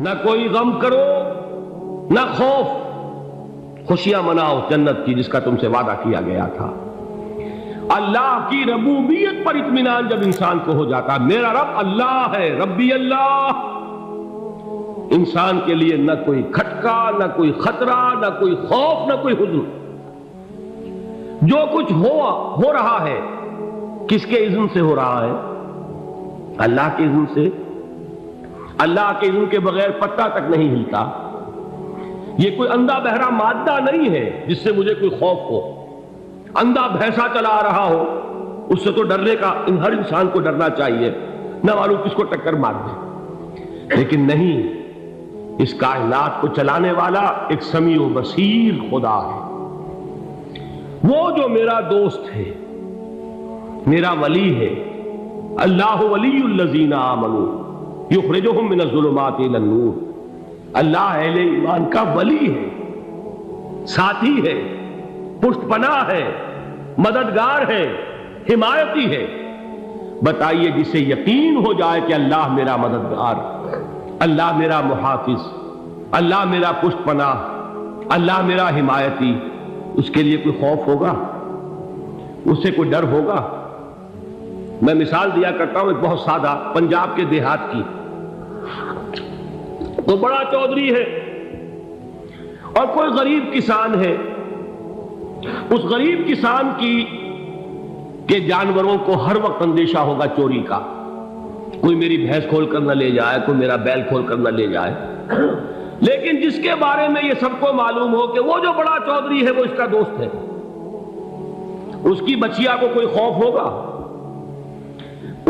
نہ کوئی غم کرو نہ خوف، خوشیاں مناؤ جنت کی جس کا تم سے وعدہ کیا گیا تھا۔ اللہ کی ربوبیت پر اطمینان جب انسان کو ہو جاتا، میرا رب اللہ ہے، ربی اللہ، انسان کے لیے نہ کوئی کھٹکا، نہ کوئی خطرہ، نہ کوئی خوف، نہ کوئی حزن۔ جو کچھ ہو رہا ہے کس کے اذن سے ہو رہا ہے؟ اللہ کے اذن سے۔ اللہ کے اذن کے بغیر پتہ تک نہیں ہلتا۔ یہ کوئی اندھا بہرا مادہ نہیں ہے جس سے مجھے کوئی خوف ہو۔ اندھا بھینسا چلا آ رہا ہو اس سے تو ڈرنے کا ہر انسان کو ڈرنا چاہیے، نہ معلوم کس کو ٹکر مار دے۔ لیکن نہیں، اس کائنات کو چلانے والا ایک سمیع و بصیر خدا ہے، وہ جو میرا دوست ہے، میرا ولی ہے۔ اللہ ولی الذین آمنوا یخرجہم من الظلمات الی النور۔ اللہ اہل ایمان کا ولی ہے، ساتھی ہے، پشت پناہ ہے، مددگار ہے، حمایتی ہے۔ بتائیے جسے یقین ہو جائے کہ اللہ میرا مددگار، اللہ میرا محافظ، اللہ میرا پشت پناہ، اللہ میرا حمایتی، اس کے لیے کوئی خوف ہوگا؟ اس سے کوئی ڈر ہوگا؟ میں مثال دیا کرتا ہوں ایک بہت سادہ، پنجاب کے دیہات کی۔ تو بڑا چودھری ہے اور کوئی غریب کسان ہے۔ اس غریب کسان کے جانوروں کو ہر وقت اندیشہ ہوگا چوری کا، کوئی میری بھینس کھول کر نہ لے جائے، کوئی میرا بیل کھول کر نہ لے جائے۔ لیکن جس کے بارے میں یہ سب کو معلوم ہو کہ وہ جو بڑا چودھری ہے وہ اس کا دوست ہے، اس کی بچیا کو کوئی خوف ہوگا؟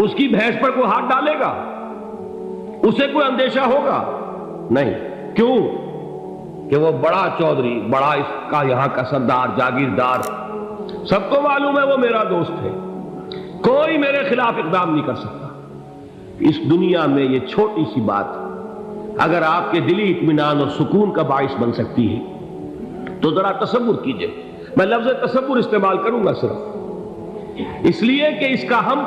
اس کی بھینس پر کوئی ہاتھ ڈالے گا؟ اسے کوئی اندیشہ ہوگا؟ نہیں۔ کیوں؟ کہ وہ بڑا چودھری، بڑا اس کا یہاں کا سردار، جاگیردار، سب کو معلوم ہے وہ میرا دوست ہے، کوئی میرے خلاف اقدام نہیں کر سکتا۔ اس دنیا میں یہ چھوٹی سی بات اگر آپ کے دلی اطمینان اور سکون کا باعث بن سکتی ہے تو ذرا تصور کیجئے۔ میں لفظ تصور استعمال کروں گا صرف اس لیے کہ اس کا ہم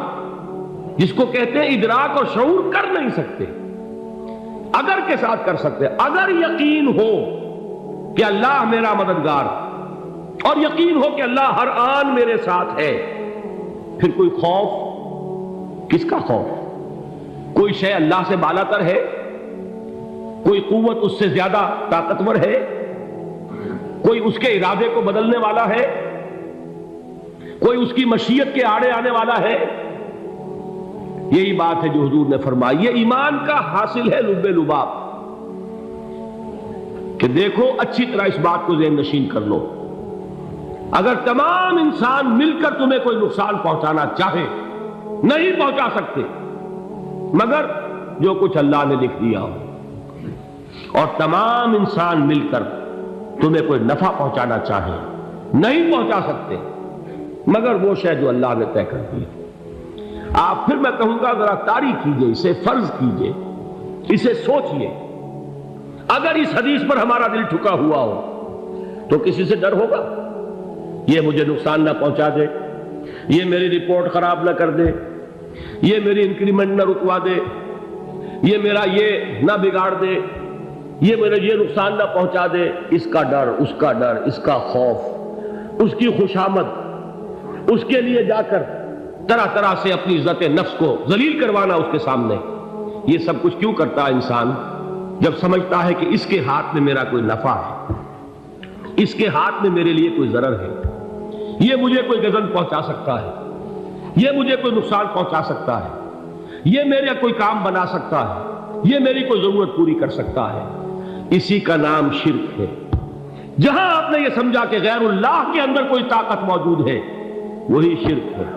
جس کو کہتے ہیں ادراک اور شعور کر نہیں سکتے، اگر کے ساتھ کر سکتے۔ اگر یقین ہو کہ اللہ میرا مددگار اور یقین ہو کہ اللہ ہر آن میرے ساتھ ہے، پھر کوئی خوف؟ کس کا خوف؟ کوئی شے اللہ سے بالا تر ہے؟ کوئی قوت اس سے زیادہ طاقتور ہے؟ کوئی اس کے ارادے کو بدلنے والا ہے؟ کوئی اس کی مشیت کے آڑے آنے والا ہے؟ یہی بات ہے جو حضور نے فرمائی۔ یہ ایمان کا حاصل ہے لب لباب، کہ دیکھو اچھی طرح اس بات کو ذہن نشین کر لو، اگر تمام انسان مل کر تمہیں کوئی نقصان پہنچانا چاہے نہیں پہنچا سکتے، مگر جو کچھ اللہ نے لکھ دیا ہو، اور تمام انسان مل کر تمہیں کوئی نفع پہنچانا چاہے نہیں پہنچا سکتے، مگر وہ شے جو اللہ نے طے کر دی۔ آپ پھر میں کہوں گا ذرا طاری کیجئے، اسے فرض کیجئے، اسے سوچئے۔ اگر اس حدیث پر ہمارا دل ٹھکا ہوا ہو تو کسی سے ڈر ہوگا؟ یہ مجھے نقصان نہ پہنچا دے، یہ میری رپورٹ خراب نہ کر دے، یہ میری انکریمنٹ نہ رکوا دے، یہ میرا یہ نہ بگاڑ دے، یہ میرا یہ نقصان نہ پہنچا دے۔ اس کا ڈر، اس کا ڈر، اس کا خوف، اس کی خوشامد، اس کے لیے جا کر طرح طرح سے اپنی عزت نفس کو ذلیل کروانا اس کے سامنے، یہ سب کچھ کیوں کرتا ہے انسان؟ جب سمجھتا ہے کہ اس کے ہاتھ میں میرا کوئی نفع ہے، اس کے ہاتھ میں میرے لیے کوئی ضرر ہے، یہ مجھے کوئی غضب پہنچا سکتا ہے، یہ مجھے کوئی نقصان پہنچا سکتا ہے، یہ میرا کوئی کام بنا سکتا ہے، یہ میری کوئی ضرورت پوری کر سکتا ہے، اسی کا نام شرک ہے۔ جہاں آپ نے یہ سمجھا کہ غیر اللہ کے اندر کوئی طاقت موجود ہے، وہی شرک ہے۔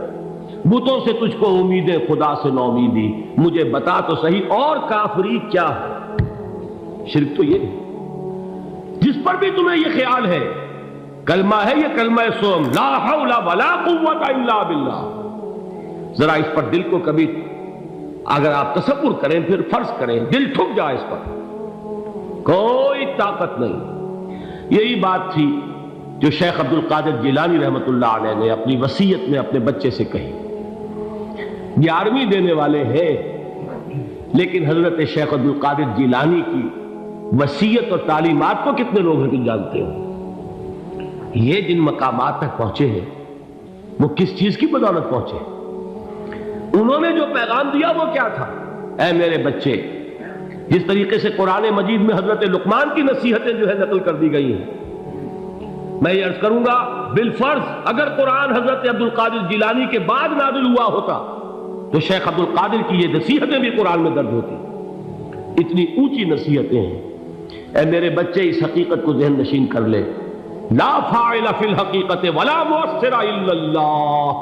بتوں سے تجھ کو امیدیں، خدا سے نومیدی، مجھے بتا تو صحیح اور کافری کیا ہے؟ شرک تو یہ ہے۔ جس پر بھی تمہیں یہ خیال ہے، کلمہ ہے یہ کلمہ سوم، لا حول ولا قوت الا باللہ، ذرا اس پر دل کو کبھی اگر آپ تصور کریں، پھر فرض کریں، دل ٹھک جائے اس پر، کوئی طاقت نہیں۔ یہی بات تھی جو شیخ عبد القادر جیلانی رحمۃ اللہ علیہ نے اپنی وصیت میں اپنے بچے سے کہی۔ 11ویں دینے والے ہیں، لیکن حضرت شیخ عبد القادر جیلانی کی وصیت اور تعلیمات کو کتنے لوگ ہیں تم جانتے ہو؟ یہ جن مقامات تک پہنچے ہیں وہ کس چیز کی بدولت پہنچے؟ انہوں نے جو پیغام دیا وہ کیا تھا؟ اے میرے بچے، جس طریقے سے قرآن مجید میں حضرت لقمان کی نصیحتیں جو ہے نقل کر دی گئی ہیں، میں یہ عرض کروں گا بالفرض اگر قرآن حضرت عبد القادر جیلانی کے بعد نازل ہوا ہوتا تو شیخ عبد القادر کی یہ نصیحتیں بھی قرآن میں درج ہوتی۔ اتنی اونچی نصیحتیں ہیں۔ اے میرے بچے، اس حقیقت کو ذہن نشین کر لے، لا فاعل فی الحقیقت ولا مؤثر الا اللہ۔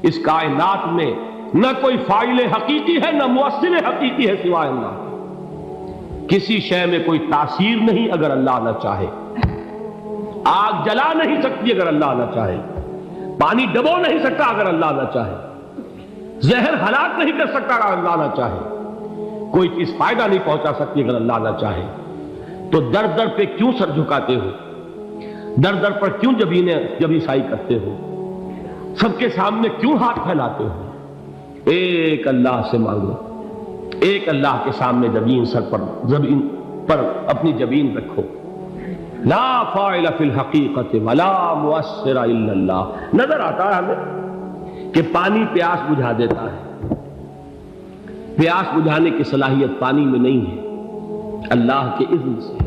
اس کائنات میں نہ کوئی فاعل حقیقی ہے نہ مؤثر حقیقی ہے سوائے اللہ۔ کسی شے میں کوئی تاثیر نہیں اگر اللہ نہ چاہے۔ آگ جلا نہیں سکتی اگر اللہ نہ چاہے، پانی ڈبو نہیں سکتا اگر اللہ نہ چاہے، زہر ہلاک نہیں کر سکتا اگر اللہ نہ چاہے، کوئی چیز فائدہ نہیں پہنچا سکتی اگر اللہ نہ چاہے۔ تو در در پہ کیوں سر جھکاتے ہو؟ در در پر کیوں جبیں سائی کرتے ہو؟ سب کے سامنے کیوں ہاتھ پھیلاتے ہو؟ ایک اللہ سے مانگو، ایک اللہ کے سامنے زمین پر اپنی جبین رکھو۔ لا فاعل فی الحقیقت ولا مؤثر الا اللہ۔ نظر آتا ہے ہمیں کہ پانی پیاس بجھا دیتا ہے، پیاس بجھانے کی صلاحیت پانی میں نہیں ہے، اللہ کے اذن سے۔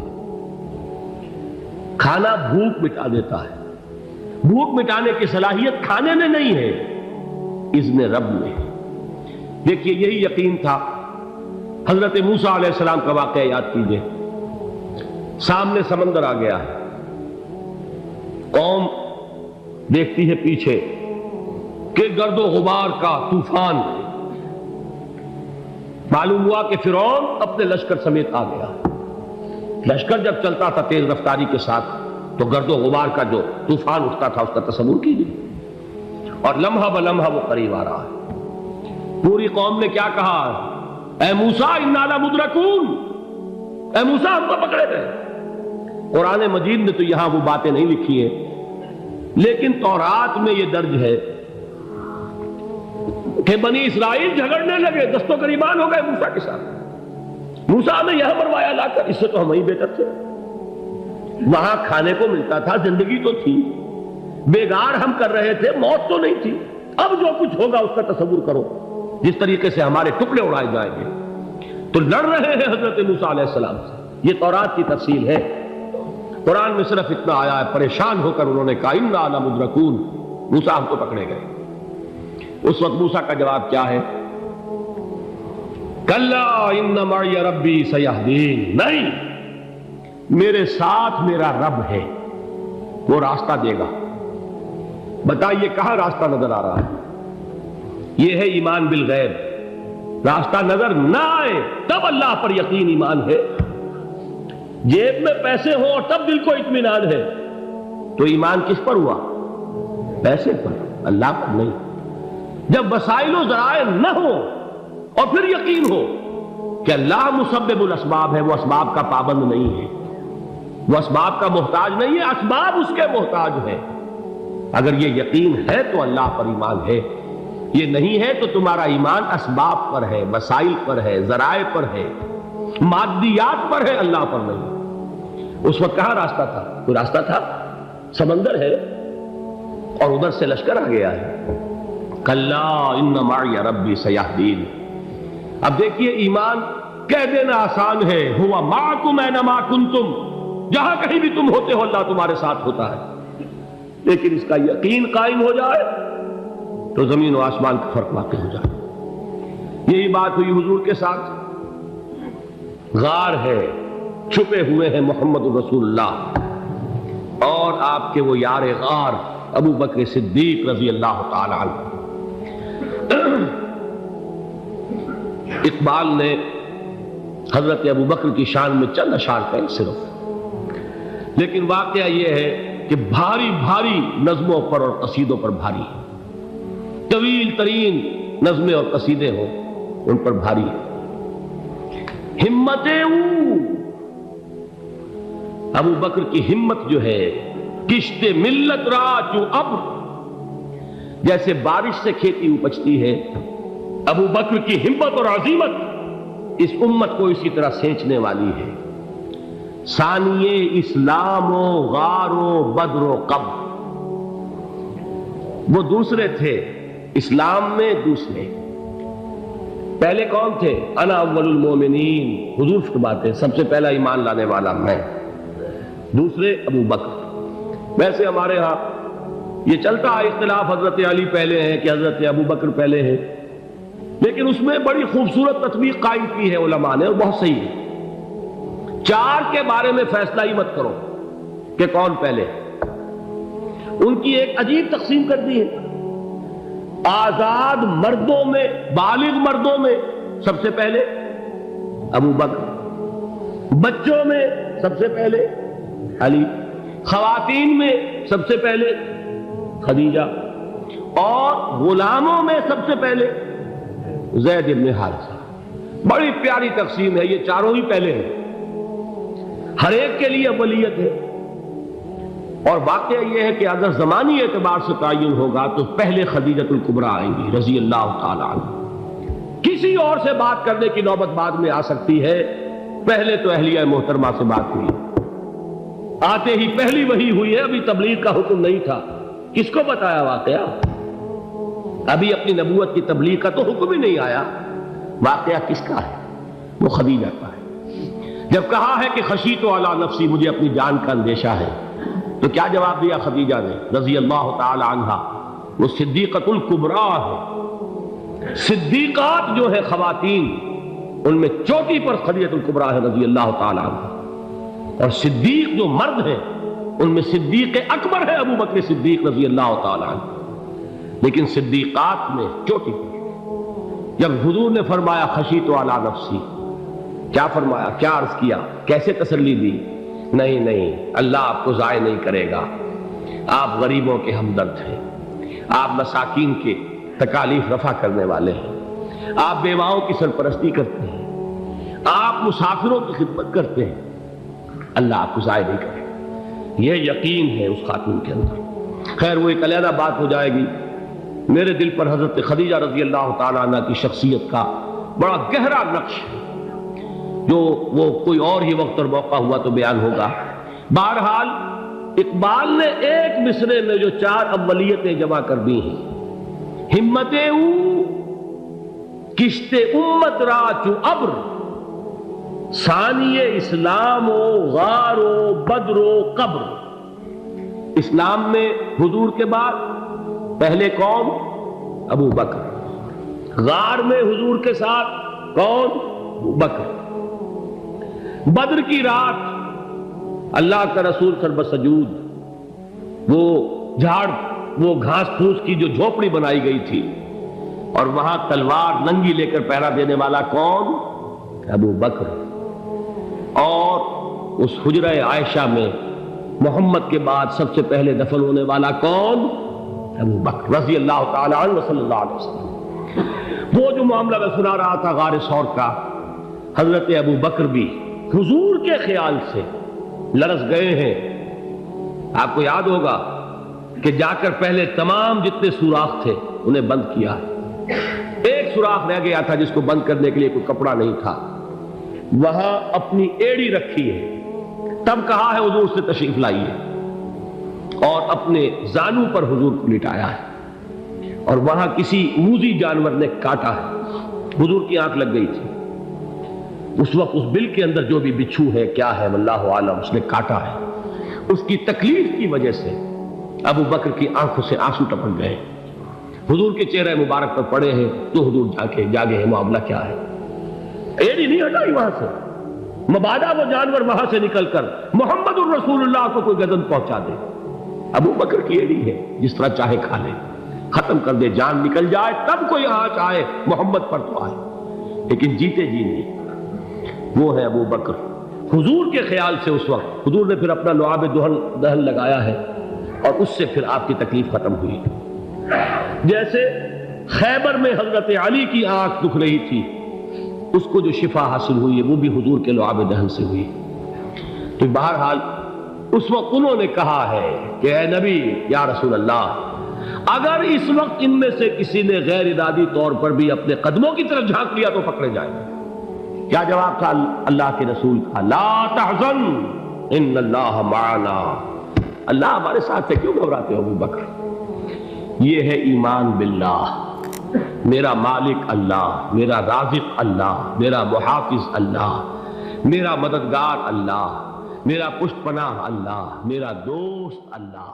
کھانا بھوک مٹا دیتا ہے، بھوک مٹانے کی صلاحیت کھانے میں نہیں ہے، اذن رب میں۔ دیکھیے یہی یقین تھا حضرت موسیٰ علیہ السلام کا واقعہ یاد کیجئے۔ سامنے سمندر آ گیا ہے، قوم دیکھتی ہے پیچھے کہ گرد و غبار کا طوفان، معلوم ہوا کہ فرعون اپنے لشکر سمیت آ گیا۔ لشکر جب چلتا تھا تیز رفتاری کے ساتھ تو گرد و غبار کا جو طوفان اٹھتا تھا اس کا تصور کیجیے، اور لمحہ بلمحہ وہ قریب آ رہا ہے۔ پوری قوم نے کیا کہا؟ اے موسیٰ انا لمدرکون، اے موسیٰ ہم کو پکڑے گئے۔ قرآن مجید میں تو یہاں وہ باتیں نہیں لکھی ہیں، لیکن تورات میں یہ درج ہے کہ بنی اسرائیل جھگڑنے لگے، دست و گریبان ہو گئے موسیٰ کے ساتھ۔ موسیٰ نے یہاں مروایا لا کر، اس سے تو ہم ہی بہتر تھے، وہاں کھانے کو ملتا تھا، زندگی تو تھی، بیگار ہم کر رہے تھے، موت تو نہیں تھی۔ اب جو کچھ ہوگا اس کا تصور کرو، جس طریقے سے ہمارے ٹکڑے اڑائے جائیں گے۔ تو لڑ رہے ہیں حضرت موسیٰ علیہ السلام سے۔ یہ تورات کی تفصیل ہے، قرآن میں صرف اتنا آیا ہے، پریشان ہو کر انہوں نے کہا انا لمدرکون، موسیٰ ہم تو پکڑے گئے۔ اس وقت موسیٰ کا جواب کیا ہے؟ کلا ان معی ربی سیہدین، نہیں، میرے ساتھ میرا رب ہے، وہ راستہ دے گا۔ بتائیے کہاں راستہ نظر آ رہا ہے؟ یہ ہے ایمان بالغیب۔ راستہ نظر نہ آئے تب اللہ پر یقین ایمان ہے۔ جیب میں پیسے ہوں اور تب دل کو اطمینان ہے تو ایمان کس پر ہوا؟ پیسے پر، اللہ پر نہیں۔ جب وسائل و ذرائع نہ ہو اور پھر یقین ہو کہ اللہ مسبب الاسباب ہے، وہ اسباب کا پابند نہیں ہے، وہ اسباب کا محتاج نہیں ہے، اسباب اس کے محتاج ہے۔ اگر یہ یقین ہے تو اللہ پر ایمان ہے، یہ نہیں ہے تو تمہارا ایمان اسباب پر ہے، وسائل پر ہے، ذرائع پر ہے، مادیات پر ہے، اللہ پر نہیں۔ اس وقت کہاں راستہ تھا؟ کوئی راستہ تھا؟ سمندر ہے اور ادھر سے لشکر آ گیا ہے۔ کلا ان معی ربی سیہدین۔ اب دیکھیے ایمان کہہ دینا آسان ہے، ہوا معکم اینما کنتم، جہاں کہیں بھی تم ہوتے ہو اللہ تمہارے ساتھ ہوتا ہے، لیکن اس کا یقین قائم ہو جائے تو زمین و آسمان کا فرق واقع ہو جائے۔ یہی بات ہوئی حضور کے ساتھ۔ غار ہے، چھپے ہوئے ہیں محمد رسول اللہ اور آپ کے وہ یار غار ابو بکر صدیق رضی اللہ تعالی عنہ۔ اقبال نے حضرت ابو بکر کی شان میں چند اشعار کہیں صرف، لیکن واقعہ یہ ہے کہ بھاری بھاری نظموں پر اور قصیدوں پر بھاری ہے، طویل ترین نظمیں اور قصیدے ہوں ان پر بھاری ہے۔ ہمتیں ابو بکر کی ہمت جو ہے، کشت ملت را چو ابر، جیسے بارش سے کھیتی اپجتی ہے، ابو بکر کی ہمت اور عزیمت اس امت کو اسی طرح سینچنے والی ہے۔ ثانیے اسلام و غار و بدر و قبر، وہ دوسرے تھے اسلام میں، دوسرے پہلے کون تھے؟ انا اول المومنین، حضور فرماتے ہیں سب سے پہلا ایمان لانے والا میں، دوسرے ابو بکر۔ ویسے ہمارے ہاں یہ چلتا ہے اختلاف، حضرت علی پہلے ہیں کہ حضرت ابو بکر پہلے ہیں، لیکن اس میں بڑی خوبصورت تطبیق قائم کی ہے علماء نے، اور بہت صحیح ہے۔ چار کے بارے میں فیصلہ ہی مت کرو کہ کون پہلے، ان کی ایک عجیب تقسیم کر دی ہے۔ آزاد مردوں میں، بالغ مردوں میں سب سے پہلے ابو بکر، بچوں میں سب سے پہلے علی، خواتین میں سب سے پہلے خدیجہ، اور غلاموں میں سب سے پہلے زید بن حارثہ۔ بڑی پیاری تقسیم ہے، یہ چاروں ہی پہلے ہیں، ہر ایک کے لیے اولیت ہے۔ اور واقعہ یہ ہے کہ اگر زمانی اعتبار سے تعین ہوگا تو پہلے خدیجۃ الکبریٰ آئیں گی رضی اللہ تعالی عنہ۔ کسی اور سے بات کرنے کی نوبت بعد میں آ سکتی ہے، پہلے تو اہلیہ محترمہ سے بات ہوئی، آتے ہی پہلی وحی ہوئی ہے، ابھی تبلیغ کا حکم نہیں تھا۔ کس کو بتایا واقعہ؟ ابھی اپنی نبوت کی تبلیغ کا تو حکم ہی نہیں آیا۔ واقعہ کس کا ہے؟ وہ خدیجہ کا ہے۔ جب کہا ہے کہ خشیت علی نفسی، مجھے اپنی جان کا اندیشہ ہے، تو کیا جواب دیا خدیجہ نے رضی اللہ تعالی عنہا؟ وہ صدیقۃ الکبریٰ ہے۔ صدیقات جو ہے خواتین، ان میں چوٹی پر خدیجۃ الکبریٰ ہے رضی اللہ تعالی عنہا، اور صدیق جو مرد ہیں ان میں صدیق اکبر ہے ابو بکر صدیق رضی اللہ تعالی عنہ، لیکن صدیقات میں چوٹی پر۔ جب حضور نے فرمایا خشیت علی نفسی، کیا فرمایا، کیا عرض کیا، کیسے تسلی دی؟ نہیں نہیں، اللہ آپ کو ضائع نہیں کرے گا، آپ غریبوں کے ہمدرد ہیں، آپ مساکین کے تکالیف رفع کرنے والے ہیں، آپ بیواؤں کی سرپرستی کرتے ہیں، آپ مسافروں کی خدمت کرتے ہیں، اللہ آپ کو ضائع نہیں کرے گا۔ یہ یقین ہے اس خاتون کے اندر۔ خیر وہ ایک علیحدہ بات ہو جائے گی۔ میرے دل پر حضرت خدیجہ رضی اللہ تعالیٰ عنہ کی شخصیت کا بڑا گہرا نقش ہے، جو وہ کوئی اور ہی وقت اور موقع ہوا تو بیان ہوگا۔ بہرحال اقبال نے ایک مصرے میں جو چار اولیتیں جمع کر دی ہیں، ہمت او کشت امت را چو ابر، ثانی اسلام و غار و بدر و قبر۔ اسلام میں حضور کے بعد پہلے کون؟ ابو بکر۔ غار میں حضور کے ساتھ کون؟ ابو بکر۔ بدر کی رات اللہ کا رسول سر بسجود، وہ جھاڑ، وہ گھاس پھوس کی جو جھوپڑی بنائی گئی تھی، اور وہاں تلوار ننگی لے کر پہرا دینے والا کون؟ ابو بکر۔ اور اس حجرہ عائشہ میں محمد کے بعد سب سے پہلے دفن ہونے والا کون؟ ابو بکر رضی اللہ تعالی عنہ صلی اللہ علیہ وسلم۔ وہ جو معاملہ میں سنا رہا تھا غار ثور کا، حضرت ابو بکر بھی حضور کے خیال سے لرز گئے ہیں۔ آپ کو یاد ہوگا کہ جا کر پہلے تمام جتنے سوراخ تھے انہیں بند کیا ہے، ایک سوراخ رہ گیا تھا جس کو بند کرنے کے لیے کوئی کپڑا نہیں تھا، وہاں اپنی ایڑی رکھی ہے، تب کہا ہے حضور سے تشریف لائیے، اور اپنے زانو پر حضور کو لٹایا ہے، اور وہاں کسی موذی جانور نے کاٹا ہے، حضور کی آنکھ لگ گئی تھی، اس وقت اس بل کے اندر جو بھی بچھو ہے کیا ہے واللہ عالم، اس نے کاٹا ہے، اس کی تکلیف کی وجہ سے ابو بکر کی آنکھوں سے آنسو ٹپک گئے، حضور کے چہرے مبارک پر پڑے ہیں، تو حضور جاگے ہیں، معاملہ کیا ہے؟ ایڑی نہیں ہٹائی وہاں سے، مبادا وہ جانور وہاں سے نکل کر محمد الرسول اللہ کو کوئی گزن پہنچا دے، ابو بکر کی ایڑی ہے، جس طرح چاہے کھا لے، ختم کر دے، جان نکل جائے تب کوئی آنچ آئے محمد پر تو آئے، لیکن جیتے جی نہیں۔ وہ ہے ابو بکر حضور کے خیال سے۔ اس وقت حضور نے پھر اپنا لعاب دہن لگایا ہے، اور اس سے پھر آپ کی تکلیف ختم ہوئی۔ جیسے خیبر میں حضرت علی کی آنکھ دکھ رہی تھی، اس کو جو شفا حاصل ہوئی ہے وہ بھی حضور کے لعاب دہن سے ہوئی۔ تو بہرحال اس وقت انہوں نے کہا ہے کہ اے نبی یا رسول اللہ، اگر اس وقت ان میں سے کسی نے غیر ارادی طور پر بھی اپنے قدموں کی طرف جھانک لیا تو پکڑے جائیں گے، کیا جواب تھا اللہ کے رسول کا؟ لا تحزن ان اللہ معنا، اللہ ہمارے ساتھ ہے، کیوں گھبراتے ہو ابو بکر؟ یہ ہے ایمان باللہ، میرا مالک اللہ، میرا رازق اللہ، میرا محافظ اللہ، میرا مددگار اللہ، میرا پشت پناہ اللہ، میرا دوست اللہ۔